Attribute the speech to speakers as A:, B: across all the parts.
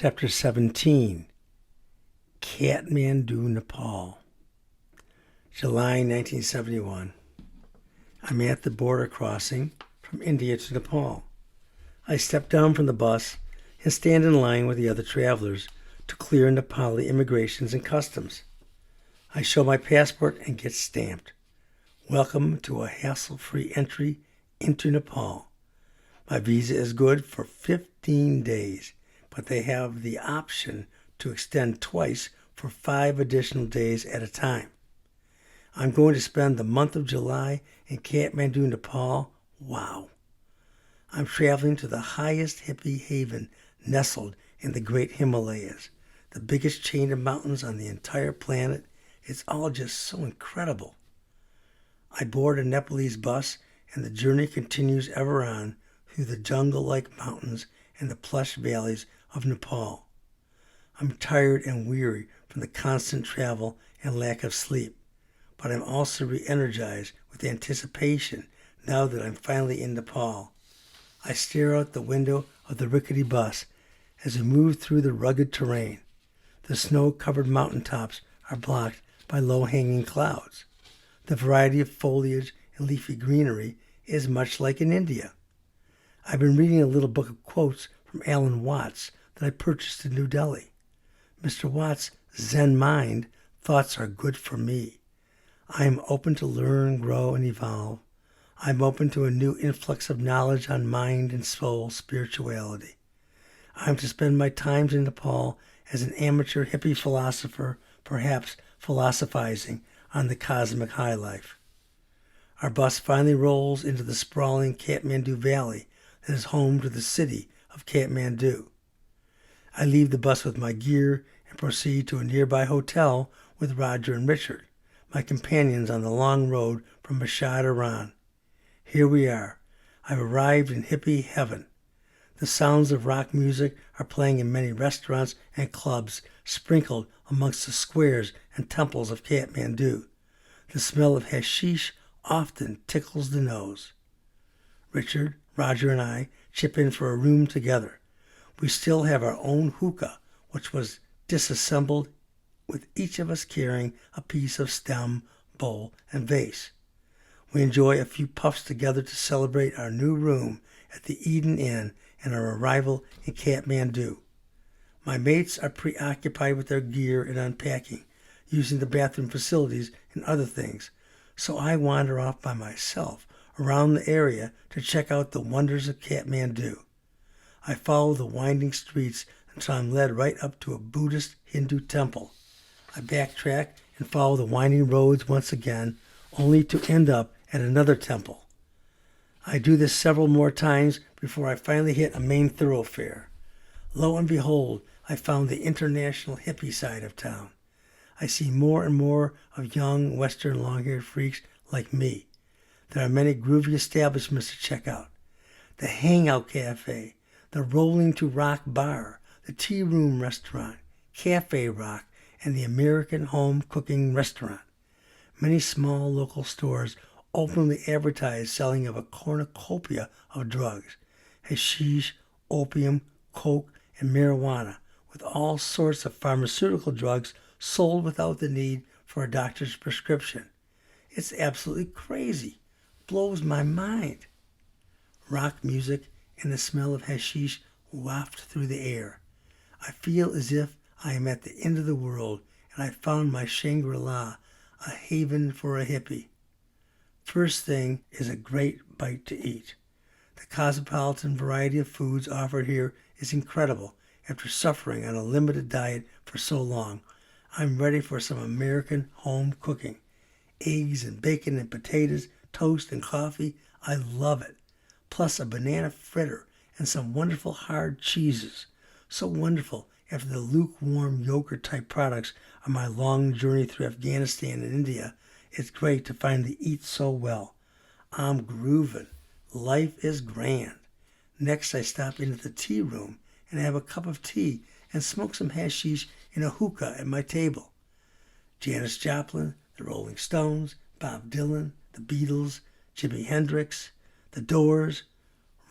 A: Chapter 17, Kathmandu, Nepal. July 1971. I'm at the border crossing from India to Nepal. I step down from the bus and stand in line with the other travelers to clear Nepali immigrations and customs. I show my passport and get stamped. Welcome to a hassle-free entry into Nepal. My visa is good for 15 days, but they have the option to extend twice for 5 additional days at a time. I'm going to spend the month of July in Kathmandu, Nepal. Wow. I'm traveling to the highest hippie haven nestled in the Great Himalayas, the biggest chain of mountains on the entire planet. It's all just so incredible. I board a Nepalese bus, and the journey continues ever on through the jungle-like mountains and the plush valleys of Nepal. I'm tired and weary from the constant travel and lack of sleep, but I'm also re-energized with anticipation now that I'm finally in Nepal. I stare out the window of the rickety bus as we move through the rugged terrain. The snow-covered mountaintops are blocked by low-hanging clouds. The variety of foliage and leafy greenery is much like in India. I've been reading a little book of quotes from Alan Watts that I purchased in New Delhi. Mr. Watts' Zen mind, thoughts are good for me. I am open to learn, grow, and evolve. I'm open to a new influx of knowledge on mind and soul spirituality. I'm to spend my times in Nepal as an amateur hippie philosopher, perhaps philosophizing on the cosmic high life. Our bus finally rolls into the sprawling Kathmandu Valley that is home to the city of Kathmandu. I leave the bus with my gear and proceed to a nearby hotel with Roger and Richard, my companions on the long road from Mashhad, Iran. Here we are. I've arrived in hippie heaven. The sounds of rock music are playing in many restaurants and clubs sprinkled amongst the squares and temples of Kathmandu. The smell of hashish often tickles the nose. Richard, Roger, and I chip in for a room together. We still have our own hookah, which was disassembled, with each of us carrying a piece of stem, bowl, and vase. We enjoy a few puffs together to celebrate our new room at the Eden Inn and our arrival in Kathmandu. My mates are preoccupied with their gear and unpacking, using the bathroom facilities and other things, so I wander off by myself around the area to check out the wonders of Kathmandu. I follow the winding streets until I'm led right up to a Buddhist Hindu temple. I backtrack and follow the winding roads once again, only to end up at another temple. I do this several more times before I finally hit a main thoroughfare. Lo and behold, I found the international hippie side of town. I see more and more of young Western long-haired freaks like me. There are many groovy establishments to check out. The Hangout Cafe, the Rolling to Rock Bar, the Tea Room Restaurant, Cafe Rock, and the American Home Cooking Restaurant. Many small local stores openly advertise selling of a cornucopia of drugs, hashish, opium, coke, and marijuana, with all sorts of pharmaceutical drugs sold without the need for a doctor's prescription. It's absolutely crazy. Blows my mind. Rock music and the smell of hashish waft through the air. I feel as if I am at the end of the world and I found my Shangri-La, a haven for a hippie. First thing is a great bite to eat. The cosmopolitan variety of foods offered here is incredible. After suffering on a limited diet for so long, I'm ready for some American home cooking. Eggs and bacon and potatoes, toast and coffee, I love it. Plus a banana fritter and some wonderful hard cheeses. So wonderful after the lukewarm yogurt-type products on my long journey through Afghanistan and India. It's great to finally eat so well. I'm grooving. Life is grand. Next, I stop into the tea room and have a cup of tea and smoke some hashish in a hookah at my table. Janis Joplin, the Rolling Stones, Bob Dylan, the Beatles, Jimi Hendrix, the Doors.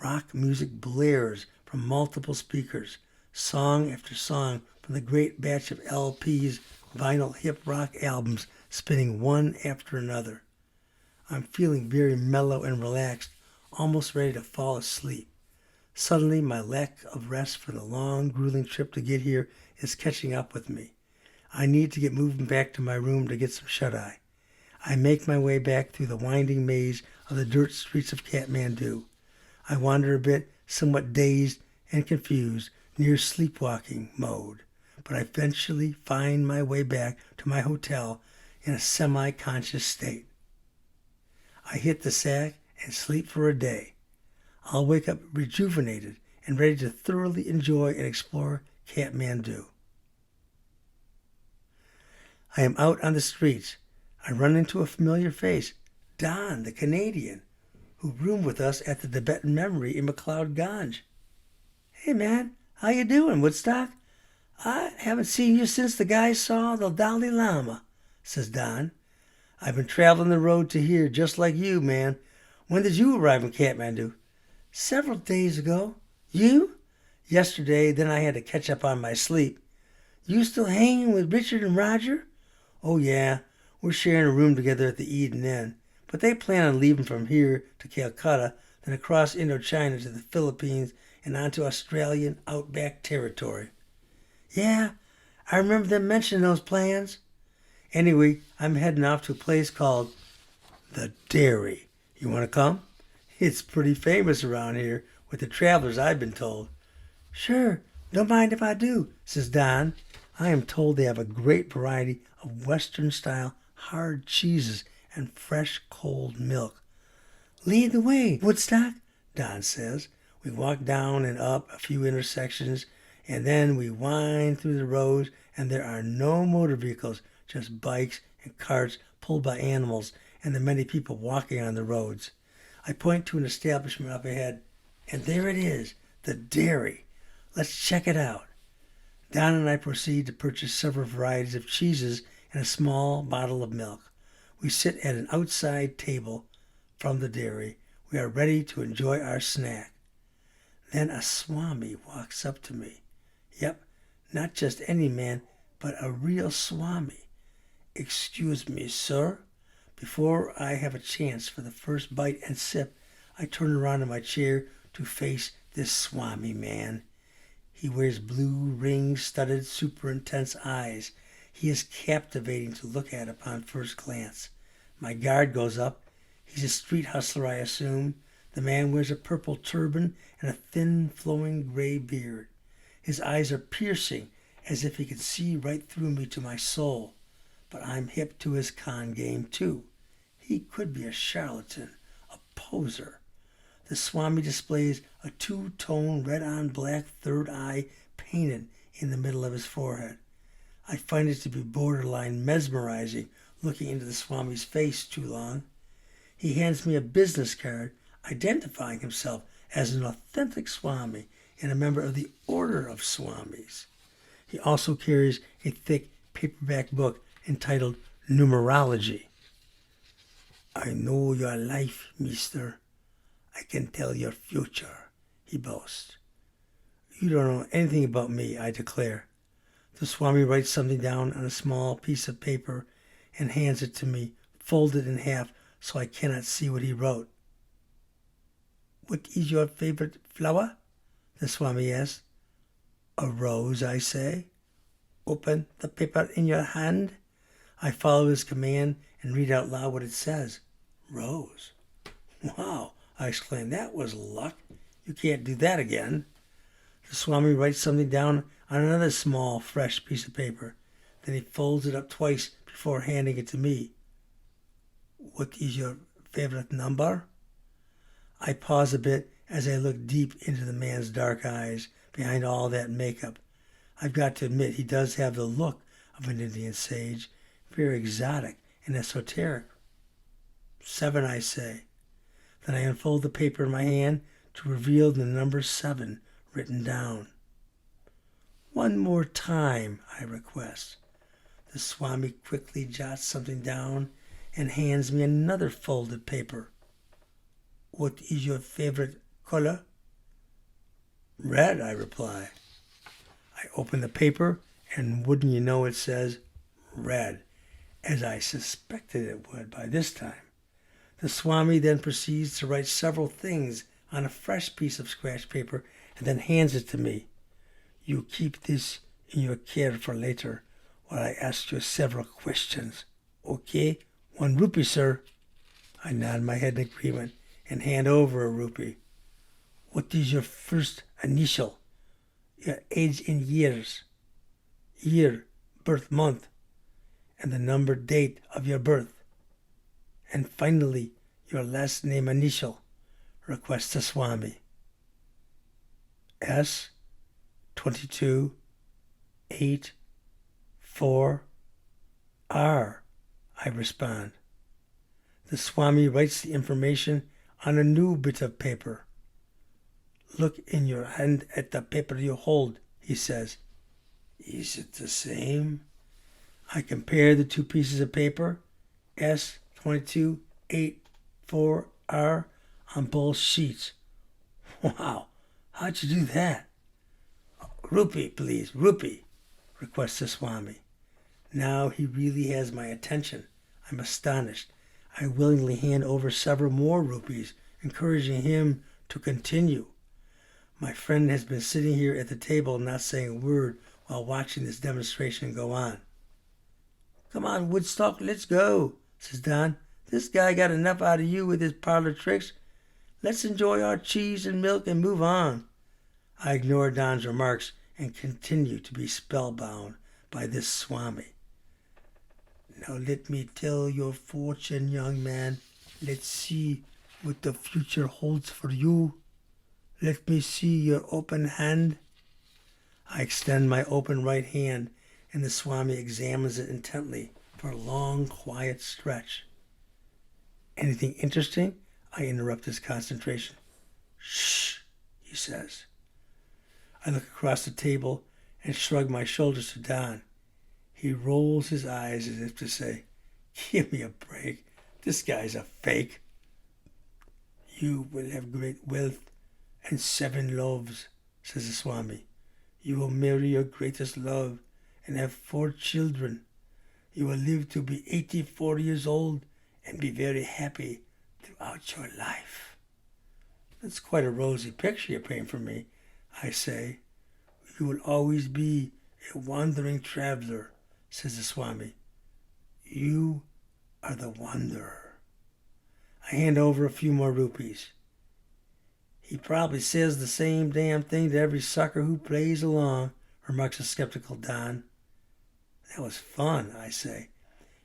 A: Rock music blares from multiple speakers. song after song from the great batch of LPs, vinyl hip rock albums, spinning one after another. I'm feeling very mellow and relaxed, almost ready to fall asleep. Suddenly, my lack of rest for the long, grueling trip to get here is catching up with me. I need to get moving back to my room to get some shut-eye. I make my way back through the winding maze of the dirt streets of Kathmandu. I wander a bit, somewhat dazed and confused, near sleepwalking mode, but I eventually find my way back to my hotel in a semi-conscious state. I hit the sack and sleep for a day. I'll wake up rejuvenated and ready to thoroughly enjoy and explore Kathmandu. I am out on the streets. I run into a familiar face, Don, the Canadian, who roomed with us at the Tibetan Memory in McLeod Ganj. Hey man, how you doing, Woodstock? I haven't seen you since the guy saw the Dalai Lama, says Don. I've been traveling the road to here just like you, man. When did you arrive in Kathmandu? Several days ago. You? Yesterday, then I had to catch up on my sleep. You still hanging with Richard and Roger? Oh yeah, we're sharing a room together at the Eden Inn, but they plan on leaving from here to Calcutta, then across Indochina to the Philippines and onto Australian outback territory. Yeah, I remember them mentioning those plans. Anyway, I'm heading off to a place called The Dairy. You want to come? It's pretty famous around here with the travelers, I've been told. Sure, don't mind if I do, says Don. I am told they have a great variety of Western-style hard cheeses and fresh cold milk. Lead the way, Woodstock, Don says. We walk down and up a few intersections, and then we wind through the roads, and there are no motor vehicles, just bikes and carts pulled by animals and the many people walking on the roads. I point to an establishment up ahead, and there it is, the dairy. Let's check it out. Don and I proceed to purchase several varieties of cheeses and a small bottle of milk. We sit at an outside table from the dairy. We are ready to enjoy our snack. Then a Swami walks up to me. Yep, not just any man, but a real Swami. Excuse me, sir. Before I have a chance for the first bite and sip, I turn around in my chair to face this Swami man. He wears blue ring-studded, super intense eyes. He is captivating to look at upon first glance. My guard goes up. He's a street hustler, I assume. The man wears a purple turban and a thin, flowing gray beard. His eyes are piercing, as if he could see right through me to my soul. But I'm hip to his con game, too. He could be a charlatan, a poser. The Swami displays a two-tone red-on-black third eye painted in the middle of his forehead. I find it to be borderline mesmerizing looking into the Swami's face too long. He hands me a business card identifying himself as an authentic Swami and a member of the Order of Swamis. He also carries a thick paperback book entitled Numerology. I know your life, mister. I can tell your future, he boasts. You don't know anything about me, I declare. The Swami writes something down on a small piece of paper and hands it to me, folded in half so I cannot see what he wrote. What is your favorite flower? The Swami asks. A rose, I say. Open the paper in your hand. I follow his command and read out loud what it says. Rose. Wow, I exclaim. That was luck. You can't do that again. The Swami writes something down on another small, fresh piece of paper. Then he folds it up twice before handing it to me. What is your favorite number? I pause a bit as I look deep into the man's dark eyes behind all that makeup. I've got to admit he does have the look of an Indian sage, very exotic and esoteric. 7, I say. Then I unfold the paper in my hand to reveal the number 7 written down. One more time, I request. The Swami quickly jots something down and hands me another folded paper. What is your favorite color? Red, I reply. I open the paper, and wouldn't you know it says red, as I suspected it would by this time. The Swami then proceeds to write several things on a fresh piece of scratch paper and then hands it to me. You keep this in your care for later while I ask you several questions. Okay? 1 rupee, sir. I nod my head in agreement and hand over a rupee. What is your first initial? Your age in years. Year, birth month, and the number date of your birth. And finally, your last name initial, requests the Swami. S 22 8 4 R, I respond. The Swami writes the information on a new bit of paper. Look in your hand at the paper you hold, he says. Is it the same? I compare the 2 pieces of paper, S2284R, on both sheets. Wow, how'd you do that? Rupee, please, rupee, requests the Swami. Now he really has my attention. I'm astonished. I willingly hand over several more rupees, encouraging him to continue. My friend has been sitting here at the table not saying a word while watching this demonstration go on. Come on, Woodstock, let's go, says Don. This guy got enough out of you with his parlor tricks. Let's enjoy our cheese and milk and move on. I ignore Don's remarks and continue to be spellbound by this Swami. Now let me tell your fortune, young man. Let's see what the future holds for you. Let me see your open hand. I extend my open right hand, and the Swami examines it intently for a long, quiet stretch. Anything interesting? I interrupt his concentration. Shh, he says. I look across the table and shrug my shoulders to Don. He rolls his eyes as if to say, give me a break. This guy's a fake. You will have great wealth and 7 loves, says the Swami. You will marry your greatest love and have 4 children. You will live to be 84 years old and be very happy throughout your life. That's quite a rosy picture you're painting for me, I say. You will always be a wandering traveler, says the Swami. You are the wanderer. I hand over a few more rupees. He probably says the same damn thing to every sucker who plays along, remarks a skeptical Don. That was fun, I say.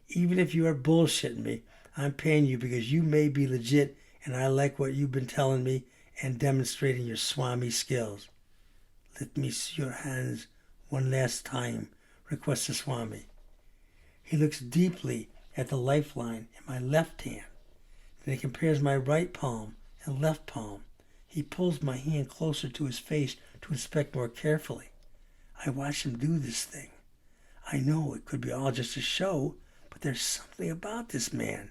A: Even if you are bullshitting me, I'm paying you because you may be legit and I like what you've been telling me and demonstrating your Swami skills. Let me see your hands one last time, requests the Swami. He looks deeply at the lifeline in my left hand. Then he compares my right palm and left palm. He pulls my hand closer to his face to inspect more carefully. I watch him do this thing. I know it could be all just a show, but there's something about this man.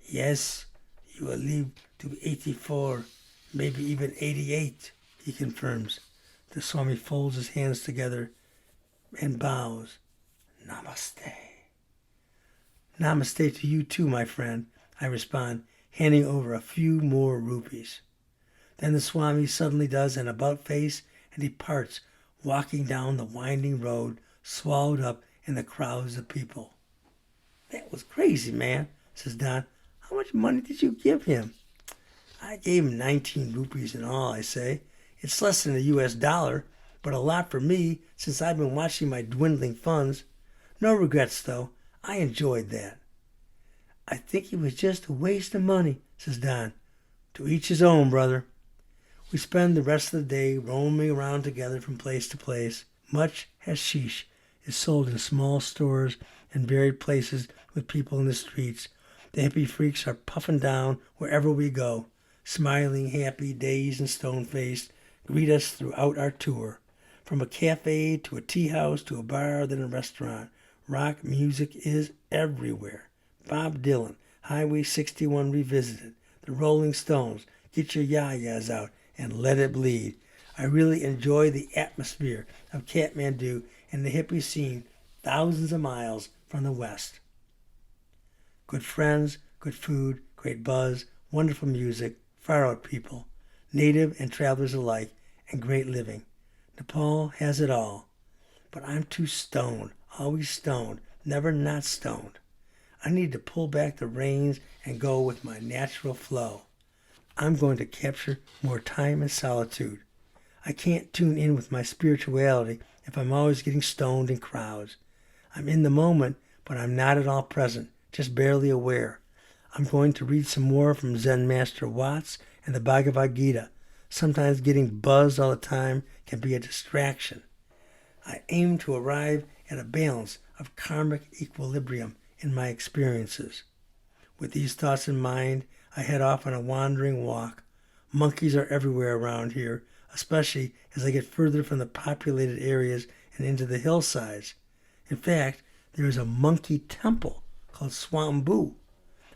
A: Yes, you will live to be 84, maybe even 88, he confirms. The Swami folds his hands together and bows. Namaste. Namaste to you too, my friend, I respond, handing over a few more rupees. Then the Swami suddenly does an about-face and departs, walking down the winding road, swallowed up in the crowds of people. That was crazy, man, says Don. How much money did you give him? I gave him 19 rupees in all, I say. It's less than a US dollar, but a lot for me since I've been watching my dwindling funds. No regrets, though. I enjoyed that. I think it was just a waste of money, says Don. To each his own, brother. We spend the rest of the day roaming around together from place to place. Much hashish is sold in small stores and varied places with people in the streets. The hippie freaks are puffing down wherever we go, smiling, happy, dazed, and stone-faced, greet us throughout our tour. From a cafe to a tea house to a bar then a restaurant, rock music is everywhere. Bob Dylan, Highway 61 Revisited, the Rolling Stones, get your yayas out and let it bleed. I really enjoy the atmosphere of Kathmandu and the hippie scene thousands of miles from the west. Good friends, good food, great buzz, wonderful music, far out people, native and travelers alike, and great living. Nepal has it all. But I'm too stoned, always stoned, never not stoned. I need to pull back the reins and go with my natural flow. I'm going to capture more time in solitude. I can't tune in with my spirituality if I'm always getting stoned in crowds. I'm in the moment, but I'm not at all present, just barely aware. I'm going to read some more from Zen Master Watts and the Bhagavad Gita. Sometimes getting buzzed all the time can be a distraction. I aim to arrive at a balance of karmic equilibrium in my experiences. With these thoughts in mind, I head off on a wandering walk. Monkeys are everywhere around here, especially as I get further from the populated areas and into the hillsides. In fact, there is a monkey temple called Swambhu.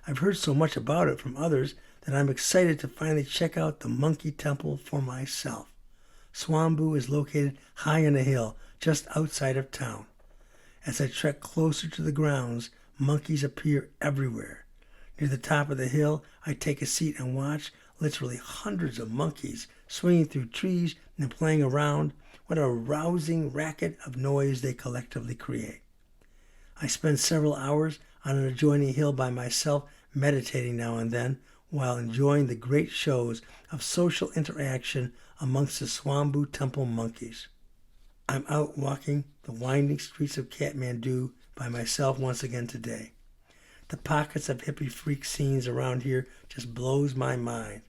A: I've heard so much about it from others that I'm excited to finally check out the monkey temple for myself. Swambhu is located high on a hill just outside of town. As I trek closer to the grounds, monkeys appear everywhere. Near the top of the hill, I take a seat and watch literally hundreds of monkeys swinging through trees and playing around. What a rousing racket of noise they collectively create. I spend several hours on an adjoining hill by myself, meditating now and then, while enjoying the great shows of social interaction amongst the Swambhu temple monkeys. I'm out walking the winding streets of Kathmandu by myself once again today. The pockets of hippie freak scenes around here just blows my mind.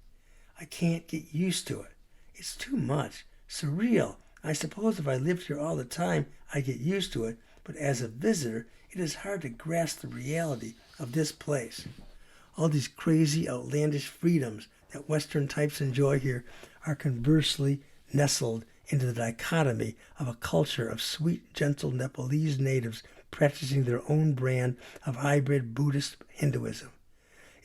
A: I can't get used to it. It's too much. Surreal. I suppose if I lived here all the time, I'd get used to it, but as a visitor, it is hard to grasp the reality of this place. All these crazy, outlandish freedoms that Western types enjoy here are conversely nestled into the dichotomy of a culture of sweet, gentle Nepalese natives practicing their own brand of hybrid Buddhist Hinduism.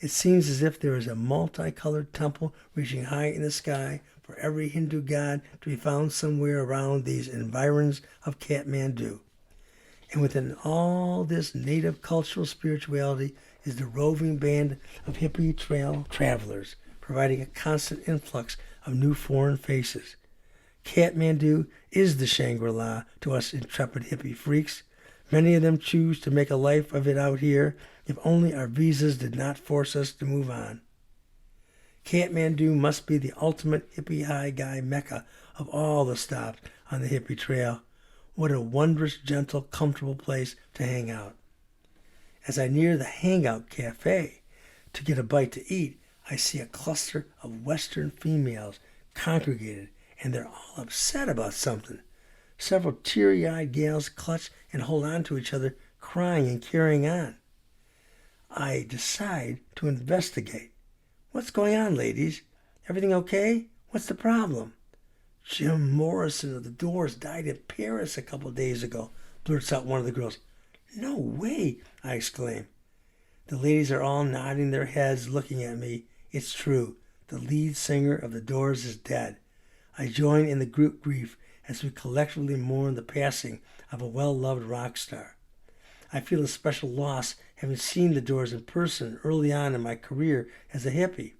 A: It seems as if there is a multicolored temple reaching high in the sky for every Hindu god to be found somewhere around these environs of Kathmandu. And within all this native cultural spirituality is the roving band of hippie trail travelers, providing a constant influx of new foreign faces. Kathmandu is the Shangri-La to us intrepid hippie freaks. Many of them choose to make a life of it out here, if only our visas did not force us to move on. Kathmandu must be the ultimate hippie high guy mecca of all the stops on the hippie trail. What a wondrous, gentle, comfortable place to hang out. As I near the Hangout Cafe to get a bite to eat, I see a cluster of Western females congregated, and they're all upset about something. Several teary-eyed gals clutch and hold on to each other, crying and carrying on. I decide to investigate. What's going on, ladies? Everything okay? What's the problem? Jim Morrison of the Doors died in Paris a couple of days ago, blurts out one of the girls. No way, I exclaim. The ladies are all nodding their heads, looking at me. It's true. The lead singer of the Doors is dead. I join in the group grief as we collectively mourn the passing of a well-loved rock star. I feel a special loss having seen the Doors in person early on in my career as a hippie.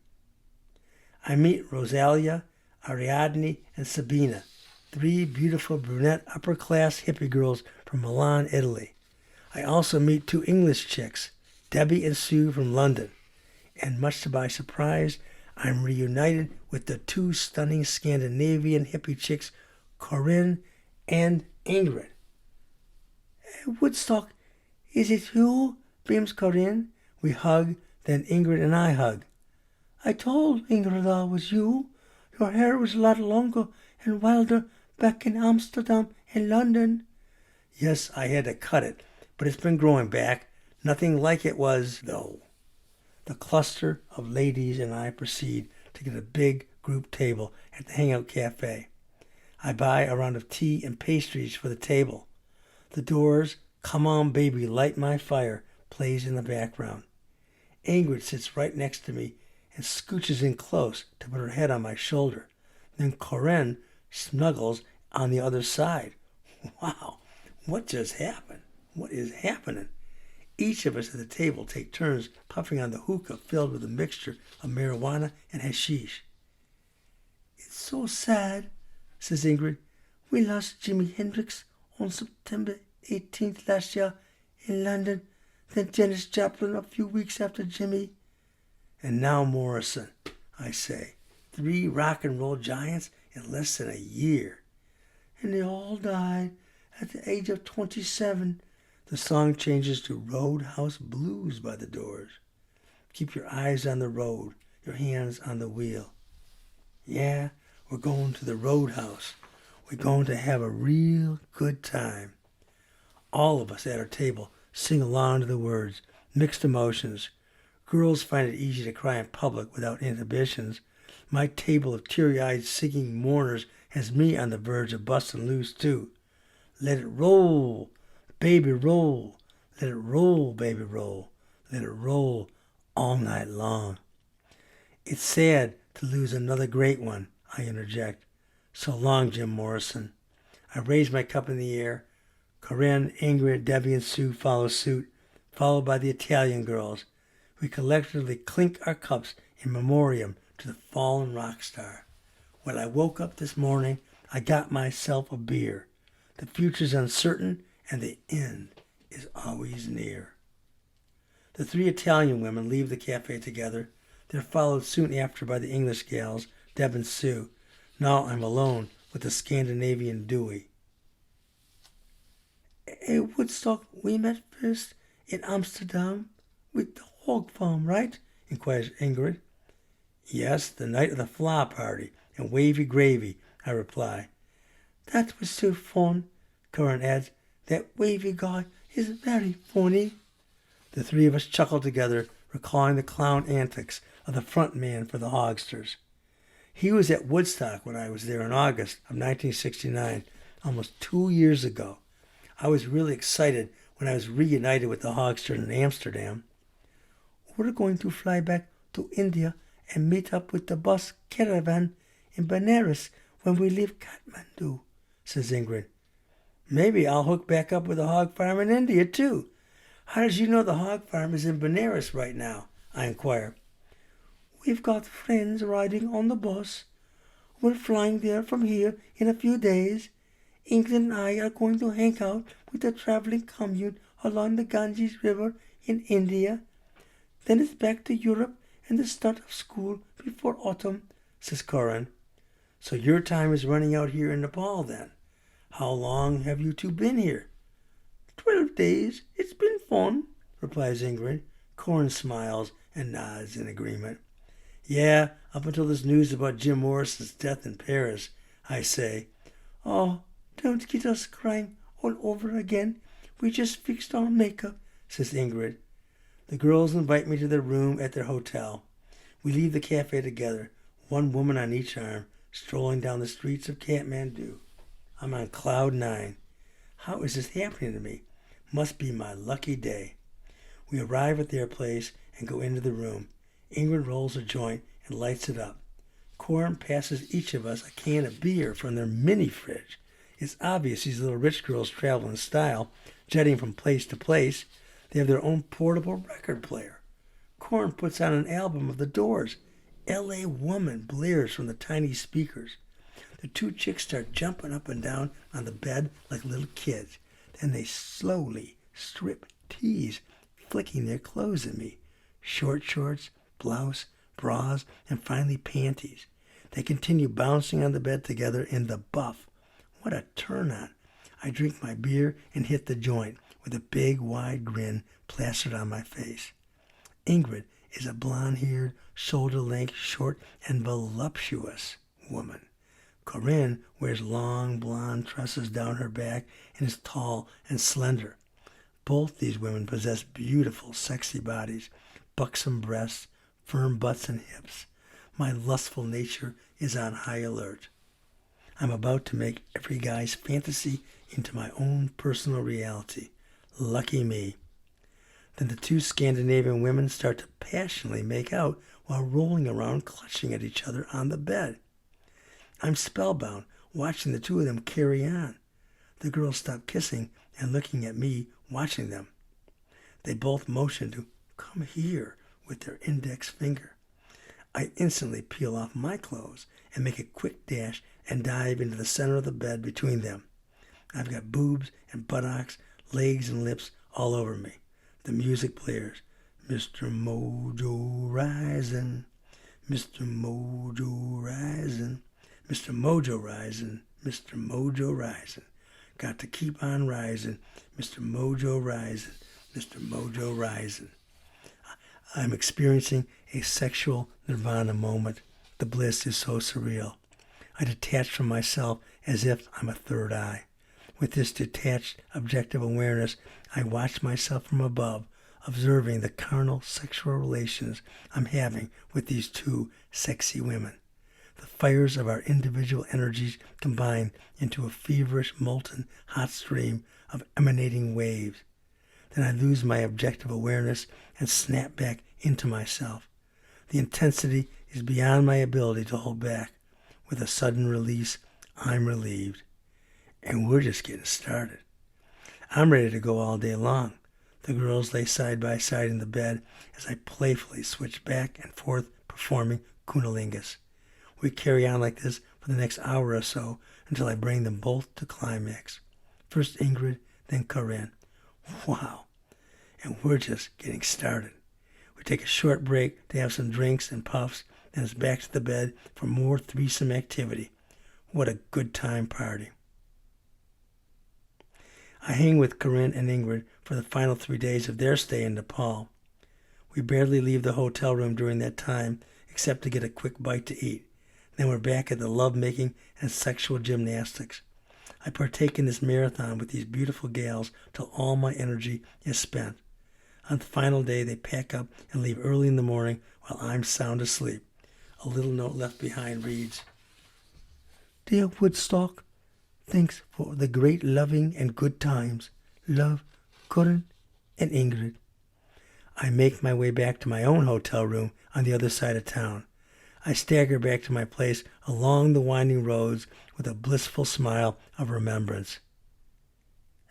A: I meet Rosalia, Ariadne, and Sabina, 3 beautiful brunette upper-class hippie girls from Milan, Italy. I also meet 2 English chicks, Debbie and Sue from London. And much to my surprise, I'm reunited with the 2 stunning Scandinavian hippie chicks, Corinne and Ingrid. Woodstock, is it you? Beams Corinne. We hug, then Ingrid and I hug. I told Ingrid it was you. Your hair was a lot longer and wilder back in Amsterdam and London. Yes, I had to cut it, but it's been growing back. Nothing like it was, though. The cluster of ladies and I proceed to get a big group table at the Hangout Cafe. I buy a round of tea and pastries for the table. The Doors' Come On Baby Light My Fire plays in the background. Ingrid sits right next to me and scooches in close to put her head on my shoulder. Then Corinne snuggles on the other side. Wow, what just happened? What is happening? Each of us at the table take turns puffing on the hookah filled with a mixture of marijuana and hashish. It's so sad, says Ingrid. We lost Jimi Hendrix on September 18th last year in London, then Janis Joplin a few weeks after Jimmy. And now Morrison, I say. 3 rock and roll giants in less than a year. And they all died at the age of 27. The song changes to Roadhouse Blues by the Doors. Keep your eyes on the road, your hands on the wheel. Yeah, we're going to the Roadhouse. We're going to have a real good time. All of us at our table sing along to the words, mixed emotions. Girls find it easy to cry in public without inhibitions. My table of teary-eyed singing mourners has me on the verge of busting loose too. Let it roll, baby roll. Let it roll, baby roll. Let it roll all night long. It's sad to lose another great one, I interject. So long, Jim Morrison. I raise my cup in the air. Corinne, Ingrid, Debbie, and Sue follow suit, followed by the Italian girls. We collectively clink our cups in memoriam to the fallen rock star. When I woke up this morning, I got myself a beer. The future's uncertain, and the end is always near. The 3 Italian women leave the cafe together. They're followed soon after by the English gals, Deb and Sue. Now I'm alone with the Scandinavian Dewey. At Woodstock we met first in Amsterdam with the hog farm, right? Inquires Ingrid. Yes, the night of the flower party and wavy gravy, I reply. That was so fun, Corinne adds. That wavy guy is very funny. The 3 of us chuckle together, recalling the clown antics of the front man for the Hogsters. He was at Woodstock when I was there in August of 1969, almost 2 years ago. I was really excited when I was reunited with the Hogsters in Amsterdam. We're going to fly back to India and meet up with the bus caravan in Benares when we leave Kathmandu, says Ingrid. Maybe I'll hook back up with a hog farm in India, too. How did you know the hog farm is in Benares right now? I inquire. We've got friends riding on the bus. We're flying there from here in a few days. Ingrid and I are going to hang out with the traveling commune along the Ganges River in India. Then it's back to Europe and the start of school before autumn, says Corinne. So your time is running out here in Nepal then. How long have you 2 been here? 12 days. It's been fun, replies Ingrid. Corinne smiles and nods in agreement. Yeah, up until this news about Jim Morrison's death in Paris, I say. Oh, don't get us crying all over again. We just fixed our makeup, says Ingrid. The girls invite me to their room at their hotel. We leave the cafe together, 1 woman on each arm, strolling down the streets of Kathmandu. I'm on cloud 9. How is this happening to me? Must be my lucky day. We arrive at their place and go into the room. Ingrid rolls a joint and lights it up. Corinne passes each of us a can of beer from their mini fridge. It's obvious these little rich girls travel in style, jetting from place to place. They have their own portable record player. Corinne puts on an album of the Doors. L.A. Woman blares from the tiny speakers. The 2 chicks start jumping up and down on the bed like little kids. Then they slowly strip tease, flicking their clothes at me. Short shorts, blouse, bras, and finally panties. They continue bouncing on the bed together in the buff. What a turn-on. I drink my beer and hit the joint with a big, wide grin plastered on my face. Ingrid is a blonde-haired, shoulder-length, short, and voluptuous woman. Corinne wears long blonde tresses down her back and is tall and slender. Both these women possess beautiful, sexy bodies, buxom breasts, firm butts and hips. My lustful nature is on high alert. I'm about to make every guy's fantasy into my own personal reality. Lucky me. Then the 2 Scandinavian women start to passionately make out while rolling around clutching at each other on the bed. I'm spellbound, watching the two of them carry on. The girls stopped kissing and looking at me, watching them. They both motioned to come here with their index finger. I instantly peel off my clothes and make a quick dash and dive into the center of the bed between them. I've got boobs and buttocks, legs and lips all over me. The music blares. Mr. Mojo rising, Mr. Mojo rising, Mr. Mojo rising, Mr. Mojo rising. Got to keep on rising, Mr. Mojo rising, Mr. Mojo rising. I'm experiencing a sexual nirvana moment. The bliss is so surreal. I detach from myself as if I'm a third eye. With this detached, objective awareness, I watch myself from above, observing the carnal sexual relations I'm having with these two sexy women. The fires of our individual energies combine into a feverish, molten, hot stream of emanating waves. Then I lose my objective awareness and snap back into myself. The intensity is beyond my ability to hold back. With a sudden release, I'm relieved. And we're just getting started. I'm ready to go all day long. The girls lay side by side in the bed as I playfully switch back and forth performing cunnilingus. We carry on like this for the next hour or so until I bring them both to climax. First Ingrid, then Corinne. Wow. And we're just getting started. We take a short break to have some drinks and puffs, then it's back to the bed for more threesome activity. What a good time party. I hang with Corinne and Ingrid for the final 3 days of their stay in Nepal. We barely leave the hotel room during that time except to get a quick bite to eat. Then we're back at the lovemaking and sexual gymnastics. I partake in this marathon with these beautiful gals till all my energy is spent. On the final day, they pack up and leave early in the morning while I'm sound asleep. A little note left behind reads, Dear Woodstock, thanks for the great loving and good times. Love, Corinne and Ingrid. I make my way back to my own hotel room on the other side of town. I stagger back to my place along the winding roads with a blissful smile of remembrance.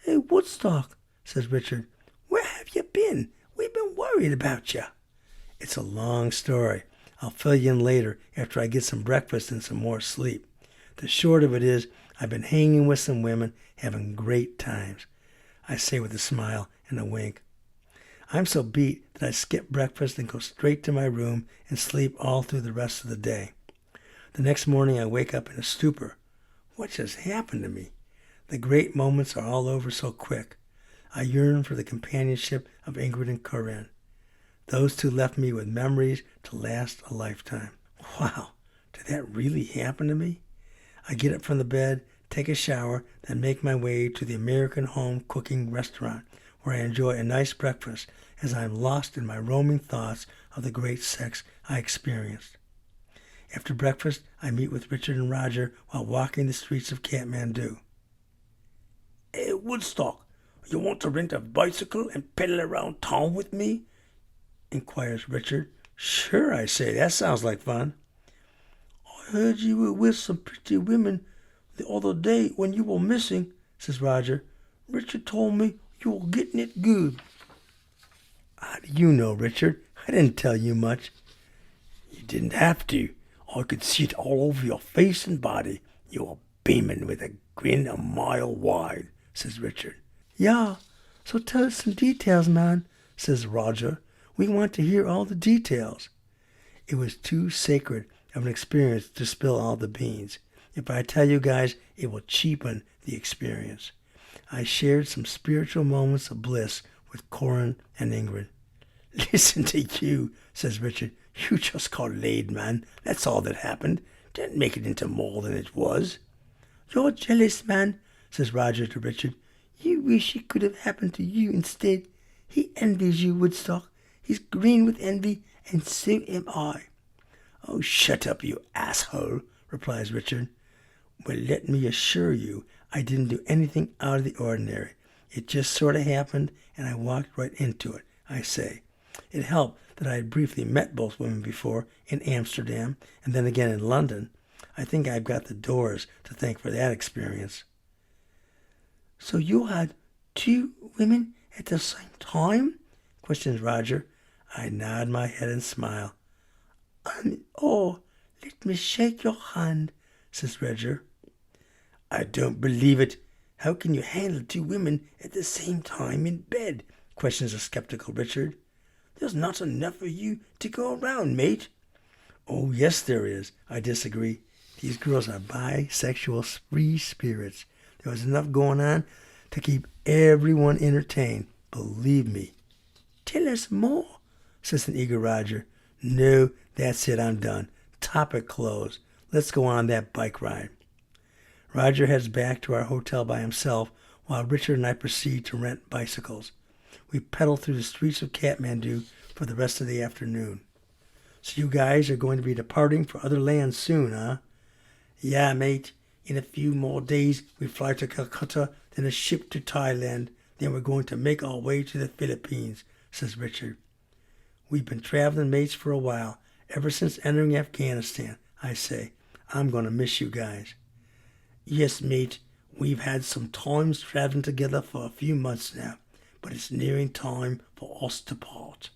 A: Hey, Woodstock, says Richard, where have you been? We've been worried about you. It's a long story. I'll fill you in later after I get some breakfast and some more sleep. The short of it is, I've been hanging with some women, having great times. I say with a smile and a wink. I'm so beat that I skip breakfast and go straight to my room and sleep all through the rest of the day. The next morning I wake up in a stupor. What just happened to me? The great moments are all over so quick. I yearn for the companionship of Ingrid and Corinne. Those two left me with memories to last a lifetime. Wow, did that really happen to me? I get up from the bed, take a shower, then make my way to the American home cooking restaurant, where I enjoy a nice breakfast as I am lost in my roaming thoughts of the great sex I experienced. After breakfast, I meet with Richard and Roger while walking the streets of Kathmandu. Hey, Woodstock, you want to rent a bicycle and pedal around town with me? Inquires Richard. Sure, I say, that sounds like fun. I heard you were with some pretty women the other day when you were missing, says Roger. Richard told me you were getting it good. How do you know, Richard? I didn't tell you much. You didn't have to. I could see it all over your face and body. You were beaming with a grin a mile wide, says Richard. Yeah, so tell us some details, man, says Roger. We want to hear all the details. It was too sacred of an experience to spill all the beans. If I tell you guys, it will cheapen the experience. I shared some spiritual moments of bliss with Corinne and Ingrid. Listen to you, says Richard. You just got laid, man. That's all that happened. Didn't make it into more than it was. You're jealous, man, says Roger to Richard. You wish it could have happened to you instead. He envies you, Woodstock. He's green with envy, and so am I. Oh, shut up, you asshole, replies Richard. Well, let me assure you, I didn't do anything out of the ordinary. It just sort of happened, and I walked right into it, I say. It helped that I had briefly met both women before in Amsterdam and then again in London. I think I've got the doors to thank for that experience. So you had 2 women at the same time? Questions Roger. I nod my head and smile. Oh, let me shake your hand, says Roger. I don't believe it. How can you handle 2 women at the same time in bed? Questions the skeptical Richard. There's not enough of you to go around, mate. Oh, yes, there is. I disagree. These girls are bisexual free spirits. There was enough going on to keep everyone entertained. Believe me. Tell us more, says an eager Roger. No, that's it. I'm done. Topic closed. Let's go on that bike ride. Roger heads back to our hotel by himself while Richard and I proceed to rent bicycles. We pedal through the streets of Kathmandu for the rest of the afternoon. So you guys are going to be departing for other lands soon, huh? Yeah, mate. In a few more days, we fly to Calcutta, then a ship to Thailand. Then we're going to make our way to the Philippines, says Richard. We've been traveling mates for a while, ever since entering Afghanistan, I say. I'm going to miss you guys. Yes, mate. We've had some times traveling together for a few months now, but it's nearing time for us to part.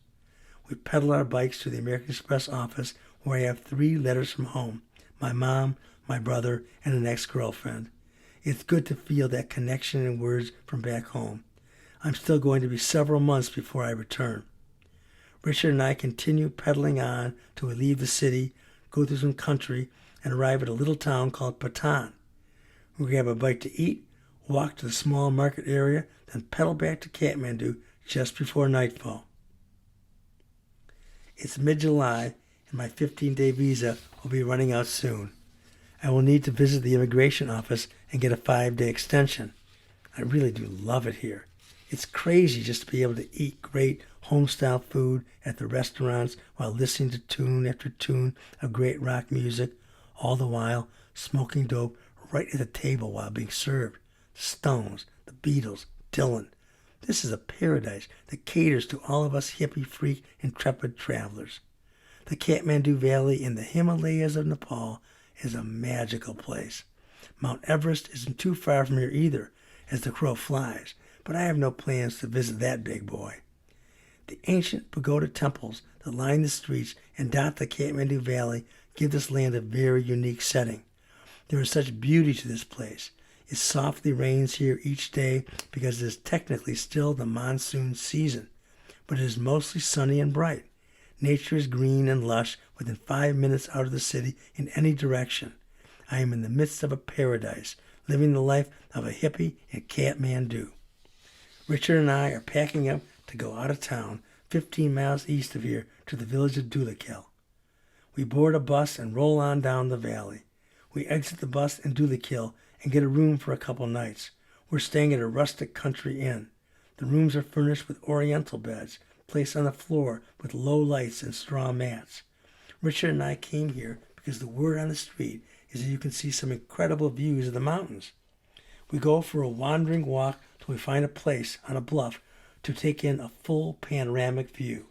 A: We pedal our bikes to the American Express office where I have 3 letters from home. My mom, my brother, and an ex-girlfriend. It's good to feel that connection in words from back home. I'm still going to be several months before I return. Richard and I continue pedaling on till we leave the city, go through some country, and arrive at a little town called Patan. We grab a bite to eat, walk to the small market area, then pedal back to Kathmandu just before nightfall. It's mid-July, and my 15-day visa will be running out soon. I will need to visit the immigration office and get a 5-day extension. I really do love it here. It's crazy just to be able to eat great home-style food at the restaurants while listening to tune after tune of great rock music, all the while smoking dope right at the table while being served. The Stones, the Beatles, Dylan. This is a paradise that caters to all of us hippie, freak, intrepid travelers. The Kathmandu Valley in the Himalayas of Nepal is a magical place. Mount Everest isn't too far from here either, as the crow flies, but I have no plans to visit that big boy. The ancient pagoda temples that line the streets and dot the Kathmandu Valley give this land a very unique setting. There is such beauty to this place. It softly rains here each day because it is technically still the monsoon season, but it is mostly sunny and bright. Nature is green and lush within 5 minutes out of the city in any direction. I am in the midst of a paradise, living the life of a hippie in Kathmandu. Richard and I are packing up to go out of town, 15 miles east of here to the village of Dhulikhel. We board a bus and roll on down the valley. We exit the bus in Dhulikhel and get a room for a couple nights. We're staying at a rustic country inn. The rooms are furnished with oriental beds, placed on the floor with low lights and straw mats. Richard and I came here because the word on the street is that you can see some incredible views of the mountains. We go for a wandering walk till we find a place on a bluff to take in a full panoramic view.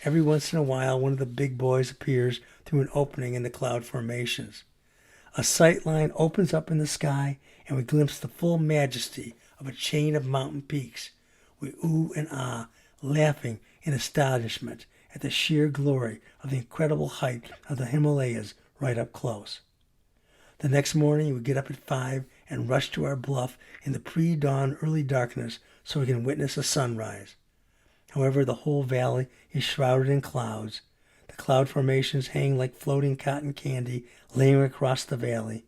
A: Every once in a while, one of the big boys appears through an opening in the cloud formations. A sight line opens up in the sky, and we glimpse the full majesty of a chain of mountain peaks. We ooh and ah, laughing in astonishment at the sheer glory of the incredible height of the Himalayas right up close. The next morning, we get up at 5 and rush to our bluff in the pre-dawn early darkness so we can witness a sunrise. However, the whole valley is shrouded in clouds. The cloud formations hang like floating cotton candy laying across the valley.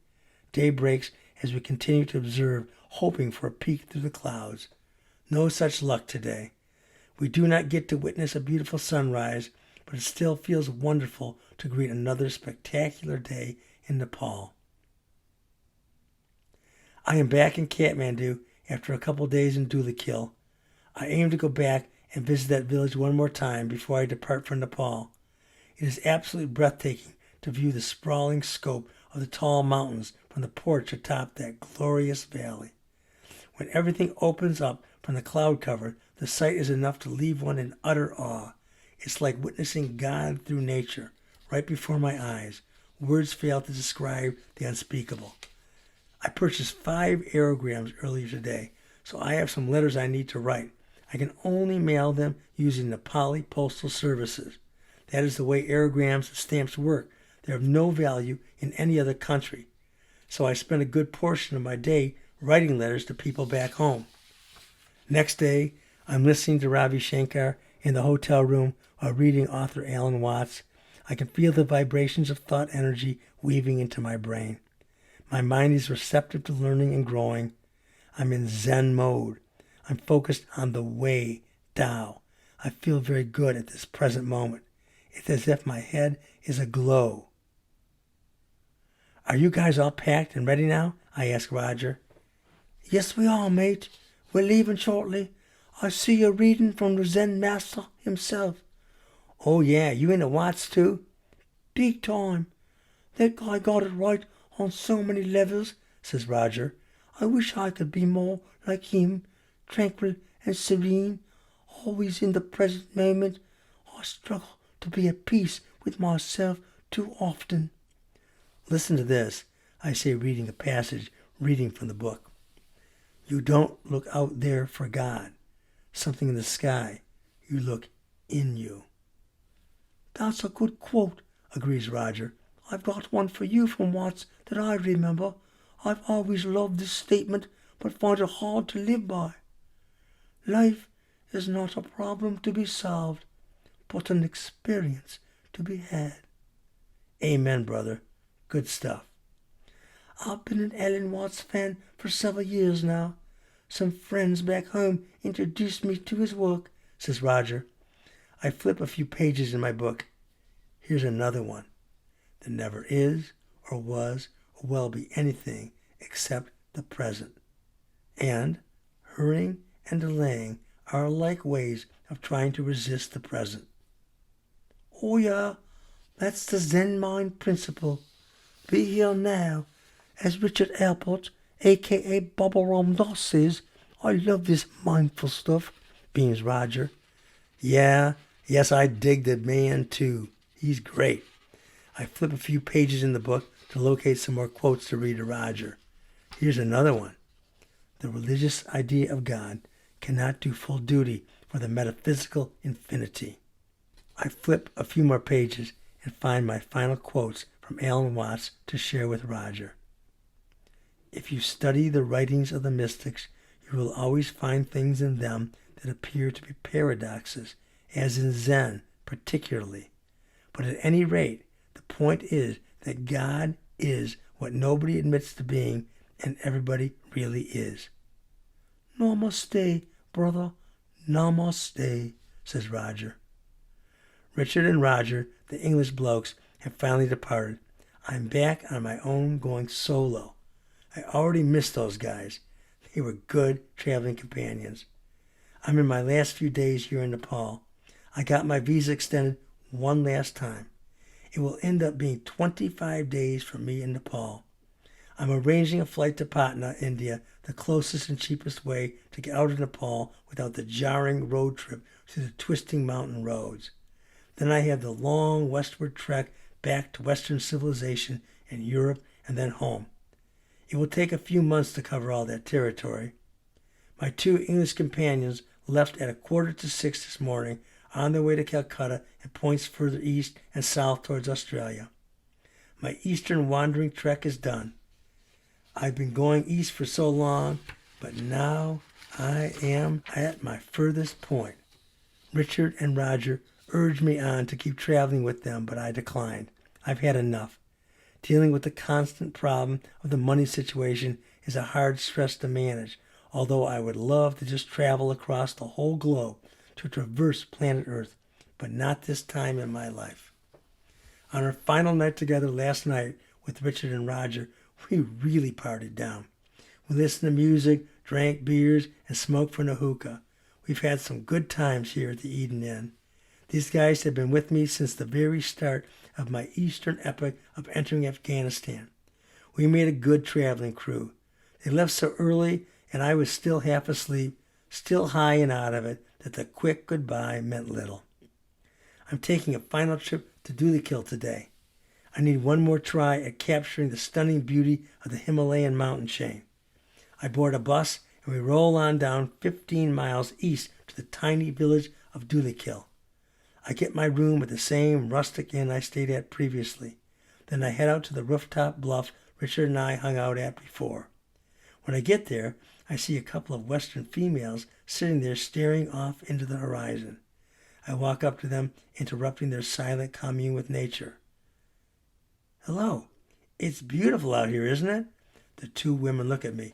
A: Day breaks as we continue to observe, hoping for a peek through the clouds. No such luck today. We do not get to witness a beautiful sunrise, but it still feels wonderful to greet another spectacular day in Nepal. I am back in Kathmandu after a couple days in Dhulikhel. I aim to go back and visit that village one more time before I depart for Nepal. It is absolutely breathtaking to view the sprawling scope of the tall mountains from the porch atop that glorious valley. When everything opens up from the cloud cover, the sight is enough to leave one in utter awe. It's like witnessing God through nature, right before my eyes, Words fail to describe the unspeakable. I purchased 5 aerograms earlier today, so I have some letters I need to write. I can only mail them using Nepali postal services. That is the way aerograms and stamps work. They're of no value in any other country. So I spend a good portion of my day writing letters to people back home. Next day, I'm listening to Ravi Shankar in the hotel room while reading author Alan Watts. I can feel the vibrations of thought energy weaving into my brain. My mind is receptive to learning and growing. I'm in Zen mode. I'm focused on the way, Tao. I feel very good at this present moment. It's as if my head is aglow. Are you guys all packed and ready now? I asked Roger. Yes, we are, mate. We're leaving shortly. I see you're reading from the Zen master himself. Oh, yeah, you into Watts, too? Big time. That guy got it right on so many levels, says Roger. I wish I could be more like him, tranquil and serene, always in the present moment. I struggle to be at peace with myself too often. Listen to this, I say, reading a passage, reading from the book. You don't look out there for God, something in the sky. You look in you. That's a good quote, agrees Roger. I've got one for you from Watts that I remember. I've always loved this statement, but find it hard to live by. Life is not a problem to be solved, but an experience to be had. Amen, brother. Good stuff. I've been an Alan Watts fan for several years now. Some friends back home introduced me to his work, says Roger. I flip a few pages in my book. Here's another one. There never is, or was, or will be anything except the present. And hurrying and delaying are alike ways of trying to resist the present. Oh yeah, that's the Zen mind principle. Be here now. As Richard Alpert, a.k.a. Baba Ram Dass, says, I love this mindful stuff, beams Roger. Yes, I dig the man too. He's great. I flip a few pages in the book to locate some more quotes to read to Roger. Here's another one. The religious idea of God cannot do full duty for the metaphysical infinity. I flip a few more pages and find my final quotes from Alan Watts to share with Roger. If you study the writings of the mystics, you will always find things in them that appear to be paradoxes, as in Zen particularly. But at any rate, the point is that God is what nobody admits to being, and everybody really is. Namaste, brother. Namaste, says Roger. Richard and Roger, the English blokes, have finally departed. I'm back on my own going solo. I already missed those guys. They were good traveling companions. I'm in my last few days here in Nepal. I got my visa extended one last time. It will end up being 25 days for me in Nepal. I'm arranging a flight to Patna, India, the closest and cheapest way to get out of Nepal without the jarring road trip through the twisting mountain roads. Then I have the long westward trek back to Western civilization in Europe and then home. It will take a few months to cover all that territory. My 2 English companions left at 5:45 this morning on their way to Calcutta and points further east and south towards Australia. My eastern wandering trek is done. I've been going east for so long, but now I am at my furthest point. Richard and Roger urged me on to keep traveling with them, but I declined. I've had enough. Dealing with the constant problem of the money situation is a hard stress to manage, although I would love to just travel across the whole globe to traverse planet Earth, but not this time in my life. On our final night together last night with Richard and Roger, we really partied down. We listened to music, drank beers, and smoked from the hookah. We've had some good times here at the Eden Inn. These guys have been with me since the very start of my eastern epic of entering Afghanistan. We made a good traveling crew. They left so early, and I was still half asleep, still high and out of it, that the quick goodbye meant little. I'm taking a final trip to Dulikil today. I need one more try at capturing the stunning beauty of the Himalayan mountain chain. I board a bus and we roll on down 15 miles east to the tiny village of Dulikil. I get my room at the same rustic inn I stayed at previously. Then I head out to the rooftop bluff Richard and I hung out at before. When I get there, I see a couple of Western females sitting there staring off into the horizon. I walk up to them, interrupting their silent commune with nature. "Hello. It's beautiful out here, isn't it?" The two women look at me.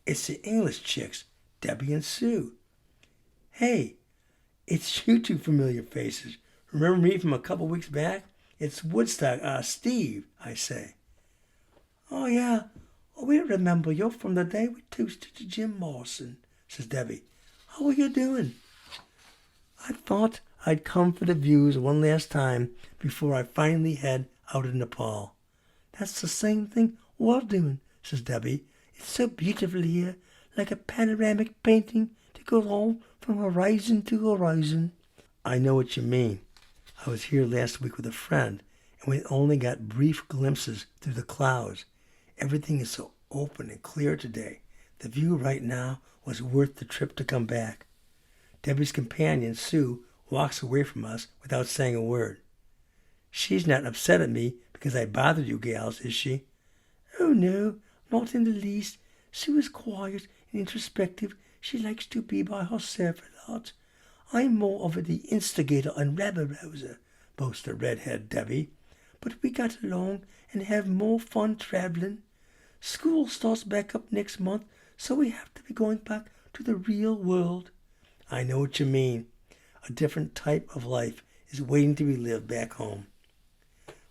A: "It's the English chicks, Debbie and Sue." "Hey, it's you two familiar faces. Remember me from a couple weeks back? It's Woodstock, Steve," I say. "Oh, yeah. We remember you from the day we toasted to Jim Morrison," says Debbie. "How are you doing?" I thought I'd come for the views one last time before I finally head out of Nepal. "That's the same thing we're doing," says Debbie. "It's so beautiful here, like a panoramic painting that goes on from horizon to horizon." "I know what you mean. I was here last week with a friend, and we only got brief glimpses through the clouds. Everything is so open and clear today. The view right now was worth the trip to come back." Debbie's companion, Sue, walks away from us without saying a word. "She's not upset at me because I bothered you gals, is she?" "Oh, no, not in the least. Sue is quiet and introspective. She likes to be by herself a lot. I'm more of the instigator and rabble-rouser," boasts the redhead Debbie. "But we got along and have more fun traveling. School starts back up next month, so we have to be going back to the real world." "I know what you mean. A different type of life is waiting to be lived back home."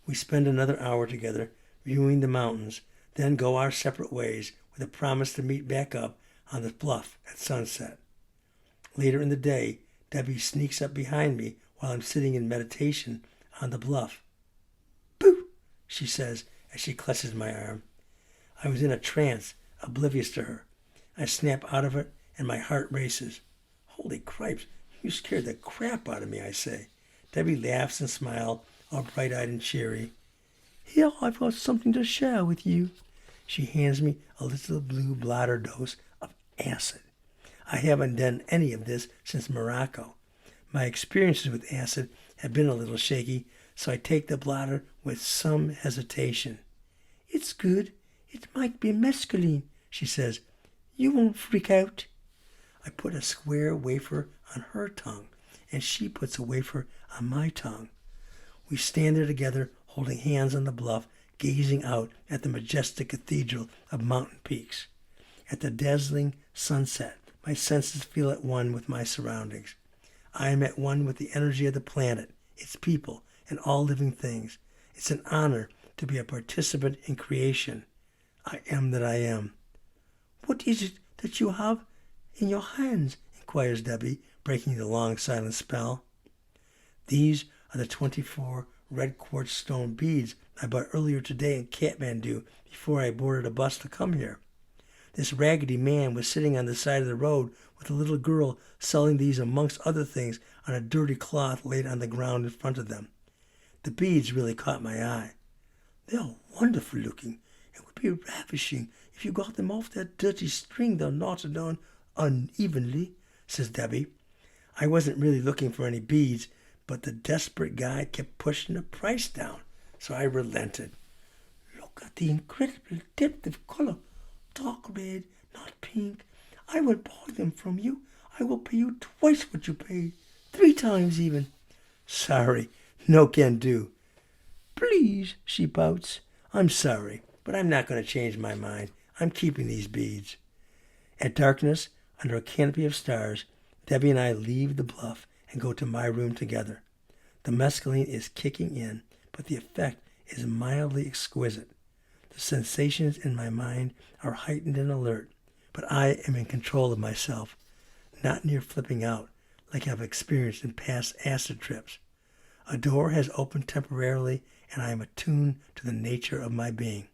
A: We spend another hour together viewing the mountains, then go our separate ways with a promise to meet back up on the bluff at sunset. Later in the day, Debbie sneaks up behind me while I'm sitting in meditation on the bluff. "Boo!" she says as she clutches my arm. I was in a trance, oblivious to her. I snap out of it and my heart races. "Holy cripes, you scared the crap out of me," I say. Debbie laughs and smiles, all bright-eyed and cheery. "Here, I've got something to share with you." She hands me a little blue blotter dose of acid. I haven't done any of this since Morocco. My experiences with acid have been a little shaky, so I take the blotter with some hesitation. "It's good. It might be mescaline," she says. "You won't freak out." I put a square wafer on her tongue, and she puts a wafer on my tongue. We stand there together, holding hands on the bluff, gazing out at the majestic cathedral of mountain peaks. At the dazzling sunset, my senses feel at one with my surroundings. I am at one with the energy of the planet, its people, and all living things. It's an honor to be a participant in creation. I am that I am. "What is it that you have in your hands?" inquires Debbie, breaking the long silent spell. "These are the 24 red quartz stone beads I bought earlier today in Kathmandu before I boarded a bus to come here. This raggedy man was sitting on the side of the road with a little girl selling these amongst other things on a dirty cloth laid on the ground in front of them. The beads really caught my eye. They are wonderful looking and would be ravishing if you got them off that dirty string they're knotted on unevenly," says Debbie. I wasn't really looking for any beads, but the desperate guy kept pushing the price down, so I relented. "Look at the incredible depth of color. Dark red, not pink. I will buy them from you. I will pay you twice what you paid, 3 times even." "Sorry, no can do." "Please," she pouts. "I'm sorry, but I'm not going to change my mind. I'm keeping these beads." At darkness, under a canopy of stars, Debbie and I leave the bluff and go to my room together. The mescaline is kicking in, but the effect is mildly exquisite. The sensations in my mind are heightened and alert, but I am in control of myself, not near flipping out like I've experienced in past acid trips. A door has opened temporarily, and I am attuned to the nature of my being.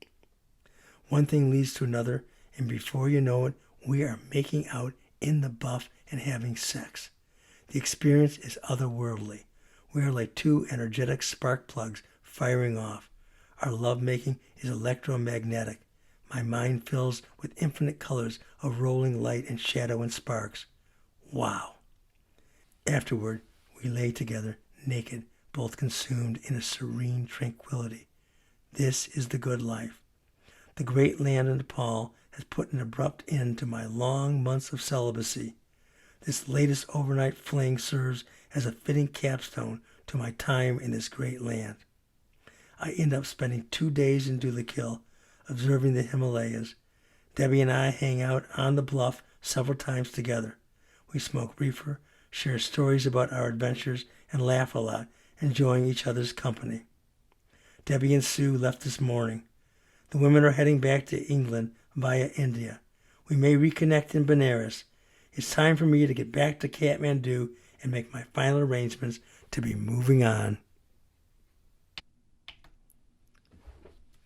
A: One thing leads to another, and before you know it, we are making out in the buff and having sex. The experience is otherworldly. We are like 2 energetic spark plugs firing off. Our lovemaking is electromagnetic. My mind fills with infinite colors of rolling light and shadow and sparks. Wow. Afterward, we lay together, naked, both consumed in a serene tranquility. This is the good life. The great land of Nepal has put an abrupt end to my long months of celibacy. This latest overnight fling serves as a fitting capstone to my time in this great land. I end up spending 2 days in Dhulikhel, observing the Himalayas. Debbie and I hang out on the bluff several times together. We smoke reefer, share stories about our adventures, and laugh a lot, enjoying each other's company. Debbie and Sue left this morning. The women are heading back to England via India. We may reconnect in Benares. It's time for me to get back to Kathmandu and make my final arrangements to be moving on.